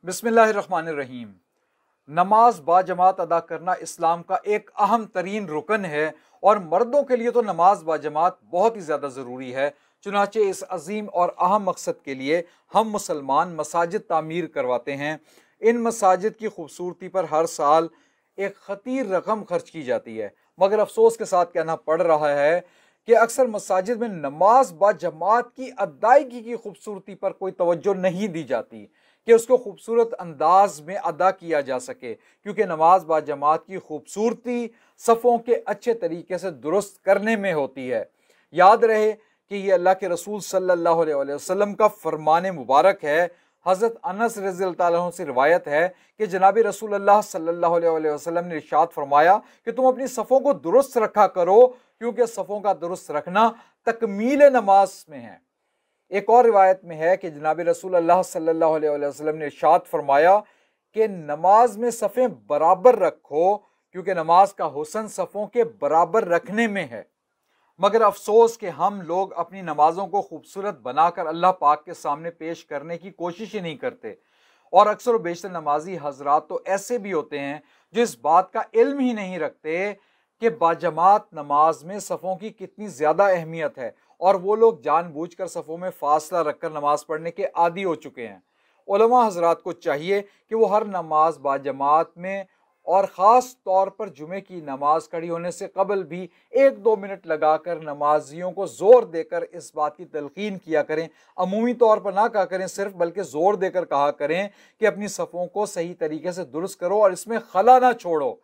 बिस्मिल्लाहिर्रहमानिर्रहीम। नमाज बाजमात अदा करना इस्लाम का एक अहम तरीन रुकन है और मर्दों के लिए तो नमाज बाजमात बहुत ही ज़्यादा ज़रूरी है। चुनाचे इस अजीम और अहम मकसद के लिए हम मुसलमान मसाजिद तामीर करवाते हैं। इन मसाजिद की खूबसूरती पर हर साल एक खतीर रकम खर्च की जाती है, मगर अफसोस के साथ कहना पड़ रहा है कि अक्सर मसाजिद में नमाज बाजमात की अदायगी की खूबसूरती पर कोई तवज्जो नहीं दी जाती कि उसको खूबसूरत अंदाज में अदा किया जा सके, क्योंकि नमाज बाजमात की खूबसूरती सफ़ों के अच्छे तरीके से दुरुस्त करने में होती है। याद रहे कि ये अल्लाह के रसूल सल्लल्लाहु अलैहि वसल्लम का फरमान मुबारक है। हज़रत अनस रज़ी अल्लाह अन्हु से रिवायत है कि जनाब रसूल अल्लाह सल्लल्लाहु अलैहि वसल्लम ने इरशाद फरमाया कि तुम अपनी सफ़ों को दुरुस्त रखा करो, क्योंकि सफ़ों का दुरुस्त रखना तकमील नमाज में है। एक और रिवायत में है कि जनाब रसूल अल्लाह सल्लल्लाहु अलैहि वसल्लम ने इरशाद फरमाया कि नमाज में सफ़ें बराबर रखो, क्योंकि नमाज का हुस्न सफ़ों के बराबर रखने में है। मगर अफसोस कि हम लोग अपनी नमाजों को खूबसूरत बनाकर अल्लाह पाक के सामने पेश करने की कोशिश ही नहीं करते। और अक्सर व बेशतर नमाजी हजरात तो ऐसे भी होते हैं जो इस बात का इल्म ही नहीं रखते कि बाजमात नमाज में सफ़ों की कितनी ज़्यादा अहमियत है, और वो लोग जानबूझकर सफ़ों में फासला रखकर नमाज पढ़ने के आदी हो चुके हैं। उलमा हजरात को चाहिए कि वो हर नमाज बाजमात में और ख़ास तौर पर जुमे की नमाज खड़ी होने से कबल भी 1-2 मिनट लगाकर नमाजियों को ज़ोर देकर इस बात की तलकीन किया करें। अमूमी तौर पर ना कहा करें सिर्फ, बल्कि ज़ोर देकर कहा करें कि अपनी सफ़ों को सही तरीके से दुरुस्त करो और इसमें खला ना छोड़ो।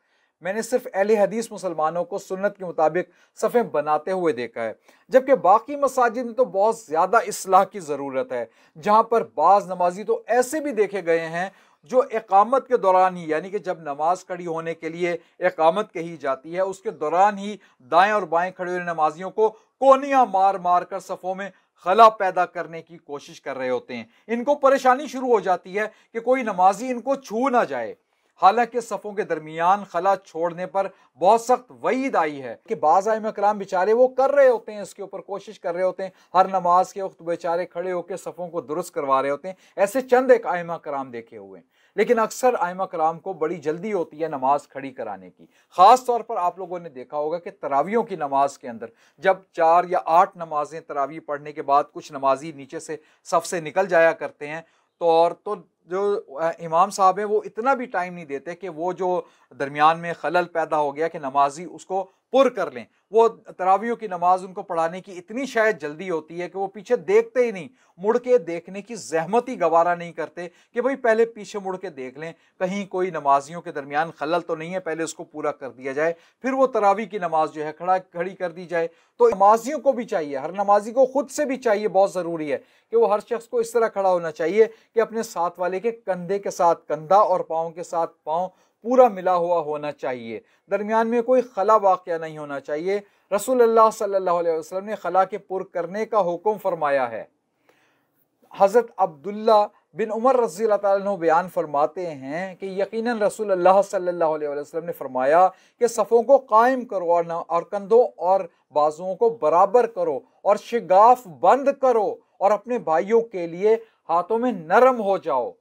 मैंने सिर्फ अहले हदीस मुसलमानों को सुन्नत के मुताबिक सफ़ें बनाते हुए देखा है, जबकि बाकी मसाजिद में तो बहुत ज़्यादा इस्लाह की ज़रूरत है। जहाँ पर बाज़ नमाजी तो ऐसे भी देखे गए हैं जो इकामत के दौरान ही, यानी कि जब नमाज खड़ी होने के लिए इकामत कही जाती है उसके दौरान ही दाएं और बाएं खड़े हुए नमाजियों को कोनियां मार मार कर सफ़ों में खला पैदा करने की कोशिश कर रहे होते हैं। इनको परेशानी शुरू हो जाती है कि कोई नमाजी इनको छू ना जाए। हालांकि सफ़ों के दरमियान खला छोड़ने पर बहुत सख्त वईद आई है कि बाज़ आइमा कराम बेचारे वो कर रहे होते हैं, इसके ऊपर कोशिश कर रहे होते हैं, हर नमाज के वक्त बेचारे खड़े होकर सफ़ों को दुरुस्त करवा रहे होते हैं। ऐसे चंद एक आइमा कराम देखे हुए हैं, लेकिन अक्सर आइमा कराम को बड़ी जल्दी होती है नमाज खड़ी कराने की। ख़ास तौर पर आप लोगों ने देखा होगा कि तरावियों की नमाज के अंदर जब 4 या 8 नमाजें तरावी पढ़ने के बाद कुछ नमाजी नीचे से सफ़ से निकल जाया करते हैं, तो जो इमाम साहब हैं वो इतना भी टाइम नहीं देते कि वो जो दरमियान में खलल पैदा हो गया कि नमाजी उसको पुर कर लें। वो तरावियों की नमाज उनको पढ़ाने की इतनी शायद जल्दी होती है कि वो पीछे देखते ही नहीं, मुड़ के देखने की जहमत ही गवारा नहीं करते कि भाई पहले पीछे मुड़ के देख लें कहीं कोई नमाजियों के दरमियान खलल तो नहीं है, पहले उसको पूरा कर दिया जाए, फिर वो तरावी की नमाज जो है खड़ी कर दी जाए। तो नमाजियों को भी चाहिए, हर नमाजी को खुद से भी चाहिए, बहुत ज़रूरी है कि वो हर शख्स को इस तरह खड़ा होना चाहिए कि अपने साथ वाले के कंधे के साथ कंधा और पाँव के साथ पाँव पूरा मिला हुआ होना चाहिए। दरमियान में कोई खला वाक़या नहीं होना चाहिए। रसूलुल्लाह सल्लल्लाहु अलैहि वसल्लम ने खला के पुर करने का हुक्म फरमाया है। हज़रत अब्दुल्ला बिन उमर रज़ी अल्लाह तआला अन्हु बयान फरमाते हैं कि यकीनन रसूलुल्लाह सल्लल्लाहु अलैहि वसल्लम ने फरमाया कि सफ़ों को कायम करो और कंधों और बाजुओं को बराबर करो और शिगाफ बंद करो और अपने भाइयों के लिए हाथों में नरम हो जाओ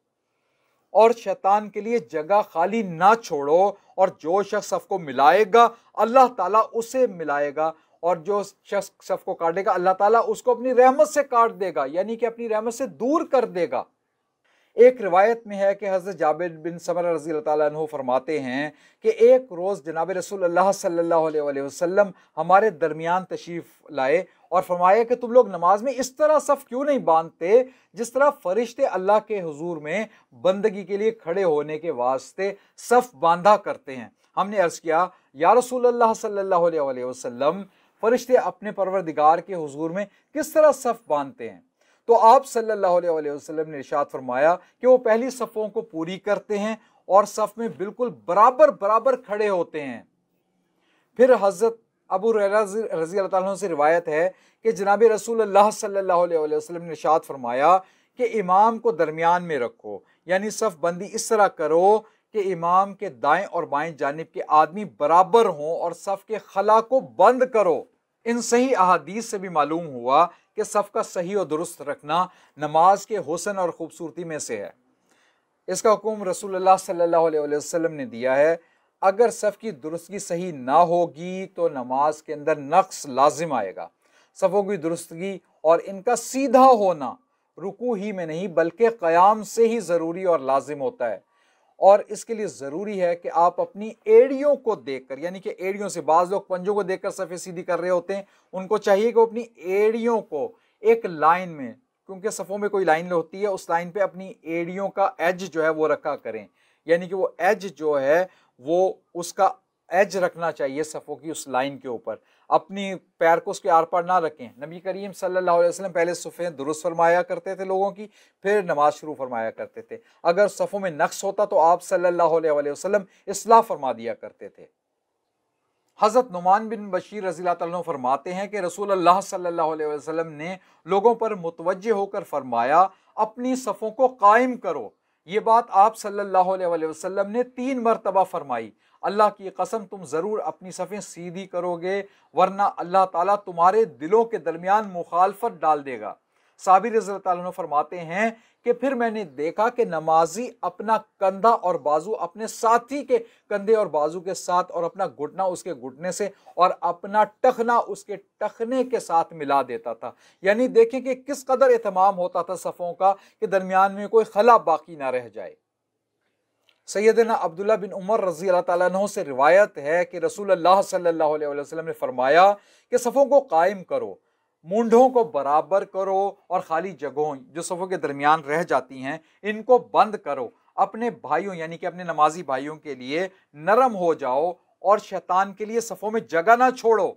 और शैतान के लिए जगह खाली ना छोड़ो, और जो शख्स सफ़ को मिलाएगा अल्लाह ताला उसे मिलाएगा, और जो शख्स सफ़ को काटेगा अल्लाह ताला उसको अपनी रहमत से काट देगा, यानी कि अपनी रहमत से दूर कर देगा। एक रिवायत में है कि हज़रत जाबिर बिन समरा रज़ी अल्लाह ताला अन्हु फरमाते हैं कि एक रोज़ जनाब रसूलुल्लाह सल्लल्लाहु अलैहि वसल्लम हमारे दरमियान तशरीफ़ लाए और फरमाया कि तुम लोग नमाज में इस तरह सफ़ क्यों नहीं बांधते जिस तरह फ़रिश्ते अल्लाह के हुजूर में बंदगी के लिए खड़े होने के वास्ते सफ़ बांधा करते हैं। हमने अर्ज़ किया, या रसूलुल्लाह सल्लल्लाहु अलैहि वसल्लम, फ़रिश्ते अपने परवरदिगार के हुजूर में किस तरह सफ़ बांधते हैं? तो आप सल्लल्लाहु अलैहि वसल्लम ने इरशाद फरमाया कि वो पहली सफ़ों को पूरी करते हैं और सफ़ में बिल्कुल बराबर बराबर खड़े होते हैं। फिर हज़रत अबू हुरैरा रज़ी अल्लाह तआला अन्हु से रिवायत है कि जनाब रसूलुल्लाह सल्लल्लाहु अलैहि वसल्लम ने इरशाद फरमाया कि इमाम को दरमियान में रखो, यानी सफ़ बंदी इस तरह करो कि इमाम के दाएं और बाएं जानिब के आदमी बराबर हों और सफ़ के खला को बंद करो। इन सही अहादीस से भी मालूम हुआ कि सफ़ का सही और दुरुस्त रखना नमाज के हुस्न और ख़ूबसूरती में से है। इसका हुक्म रसूलुल्लाह सल्लल्लाहु अलैहि वसल्लम ने दिया है। अगर सफ़ की दुरुस्तगी सही ना होगी तो नमाज के अंदर नक्स लाजिम आएगा। सफ़ों की दुरुस्तगी और इनका सीधा होना रुकू ही में नहीं बल्कि क़याम से ही ज़रूरी और लाजिम होता है। और इसके लिए ज़रूरी है कि आप अपनी एड़ियों को देखकर, यानी कि एड़ियों से, बाज़ लोग पंजों को देखकर सफ़े सीधी कर रहे होते हैं, उनको चाहिए कि वो अपनी एड़ियों को एक लाइन में, क्योंकि सफ़ों में कोई लाइन होती है, उस लाइन पे अपनी एड़ियों का एज जो है वो रखा करें। यानी कि वो एज जो है वो उसका एज रखना चाहिए सफ़ों की उस लाइन के ऊपर, अपनी पैर को उसके आर पार ना रखें। नबी करीम सल्लल्लाहु अलैहि वसल्लम पहले सफ़ें दुरुस्त फरमाया करते थे लोगों की, फिर नमाज शुरू फरमाया करते थे। अगर सफ़ों में नक्स होता तो आप सल्लल्लाहु अलैहि वसल्लम इस्लाह फरमा दिया करते थे। हज़रत नुमान बिन बशीर रज़ियल्लाहु ताला अन्हु फरमाते हैं कि रसूलुल्लाह सल्लल्लाहु अलैहि वसल्लम ने लोगों पर मुतवज्जे होकर फरमाया, अपनी सफ़ों को कायम करो। ये बात आप सल्लल्लाहु अलैहि वसल्लम ने 3 मरतबा फरमाई। अल्लाह की कसम तुम ज़रूर अपनी सफ़ें सीधी करोगे, वरना अल्लाह ताला तुम्हारे दिलों के दरमियान मुखालफत डाल देगा। साबिर रज़ियल्लाहु ताला अन्हु फरमाते हैं कि फिर मैंने देखा कि नमाजी अपना कंधा और बाजू अपने साथी के कंधे और बाजू के साथ, और अपना घुटना उसके घुटने से, और अपना टखना उसके टखने के साथ मिला देता था। यानी देखें कि किस कदर एहतमाम होता था सफ़ों का कि दरमियान में कोई खला बाकी ना रह जाए। सैयदना अब्दुल्ला बिन उमर रज़ी अल्लाह ताला अन्हु से रिवायत है कि रसूलुल्लाह सल्लल्लाहु अलैहि वसल्लम ने फरमाया कि सफ़ों को कायम करो, मूंढों को बराबर करो, और खाली जगहों जो सफ़ों के दरमियान रह जाती हैं इनको बंद करो। अपने भाइयों यानी कि अपने नमाजी भाइयों के लिए नरम हो जाओ, और शैतान के लिए सफ़ों में जगह ना छोड़ो।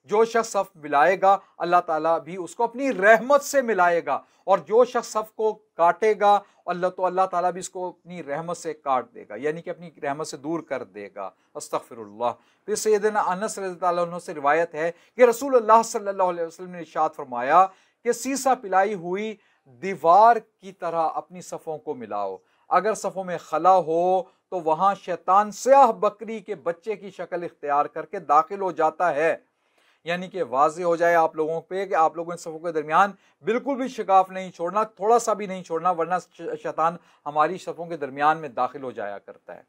जो शख्स सफ़ मिलाएगा अल्लाह ताला भी उसको अपनी रहमत से मिलाएगा, और जो शख्स सफ़ को काटेगा अल्लाह ताला भी इसको अपनी रहमत से काट देगा, यानी कि अपनी रहमत से दूर कर देगा। अस्तग़फिरुल्लाह। फिर सैयदना अनस रज़ियल्लाहु अन्हु से रिवायत है कि रसूलुल्लाह सल्लल्लाहु अलैहि वसल्लम ने इरशाद फरमाया कि सीसा पिलाई हुई दीवार की तरह अपनी सफ़ों को मिलाओ। अगर सफ़ों में खला हो तो वहां शैतान स्याह बकरी के बच्चे की शक्ल इख्तियार करके दाखिल हो जाता है। यानी कि वाज़ेह हो जाए आप लोगों पे कि आप लोगों ने सफ़ों के दरमियान बिल्कुल भी शिकाफ नहीं छोड़ना, थोड़ा सा भी नहीं छोड़ना, वरना शैतान हमारी सफ़ों के दरमियान में दाखिल हो जाया करता है।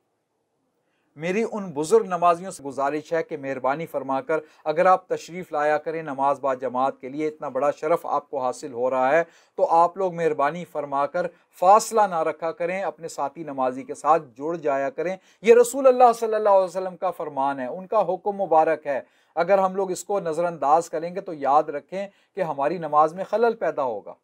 मेरी उन बुजुर्ग नमाजियों से गुजारिश है कि मेहरबानी फरमाकर अगर आप तशरीफ़ लाया करें नमाज बा जमात के लिए, इतना बड़ा शरफ़ आपको हासिल हो रहा है तो आप लोग मेहरबानी फरमाकर फासला ना रखा करें, अपने साथी नमाजी के साथ जुड़ जाया करें। ये रसूल अल्लाह सल्लल्लाहु अलैहि वसल्लम का फरमान है, उनका हुक्म मुबारक है। अगर हम लोग इसको नज़रअंदाज करेंगे तो याद रखें कि हमारी नमाज में खलल पैदा होगा।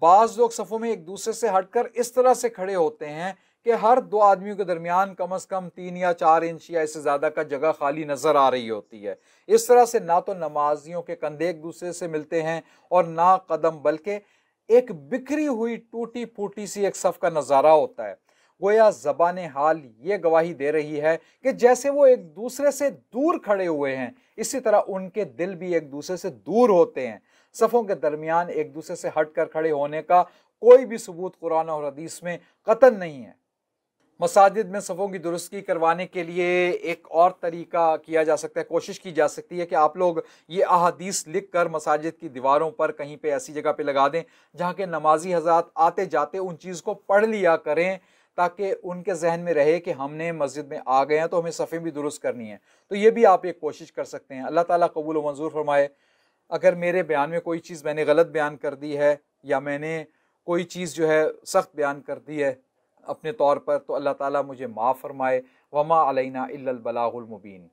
बाज़ लोग सफ़ों में एक दूसरे से हटकर इस तरह से खड़े होते हैं कि हर 2 आदमियों के दरमियान कम से कम 3 या 4 इंच या इससे ज़्यादा का जगह खाली नज़र आ रही होती है। इस तरह से ना तो नमाजियों के कंधे एक दूसरे से मिलते हैं और ना कदम, बल्कि एक बिखरी हुई टूटी फूटी सी एक सफ़ का नज़ारा होता है। गोया ज़बान हाल ये गवाही दे रही है कि जैसे वो एक दूसरे से दूर खड़े हुए हैं, इसी तरह उनके दिल भी एक दूसरे से दूर होते हैं। सफ़ों के दरमियान एक दूसरे से हट कर खड़े होने का कोई भी सबूत कुरान और हदीस में कतई नहीं है। मसाजिद में सफ़ों की दुरुस्ती करवाने के लिए एक और तरीका किया जा सकता है, कोशिश की जा सकती है कि आप लोग ये अहादीस लिख कर मसाजिद की दीवारों पर कहीं पे ऐसी जगह पे लगा दें जहाँ के नमाजी हज़रात आते जाते उन चीज़ को पढ़ लिया करें, ताकि उनके जहन में रहे कि हमने मस्जिद में आ गए हैं तो हमें सफ़ें भी दुरुस्त करनी है। तो ये भी आप एक कोशिश कर सकते हैं। अल्लाह ताला कबूल व मंजूर फरमाए। अगर मेरे बयान में कोई चीज़ मैंने गलत बयान कर दी है या मैंने कोई चीज़ जो है सख्त बयान कर दी है अपने तौर पर, तो अल्लाह ताला मुझे माफ़ फरमाए। वमा अलैना इल्लल बलागुल मुबीन।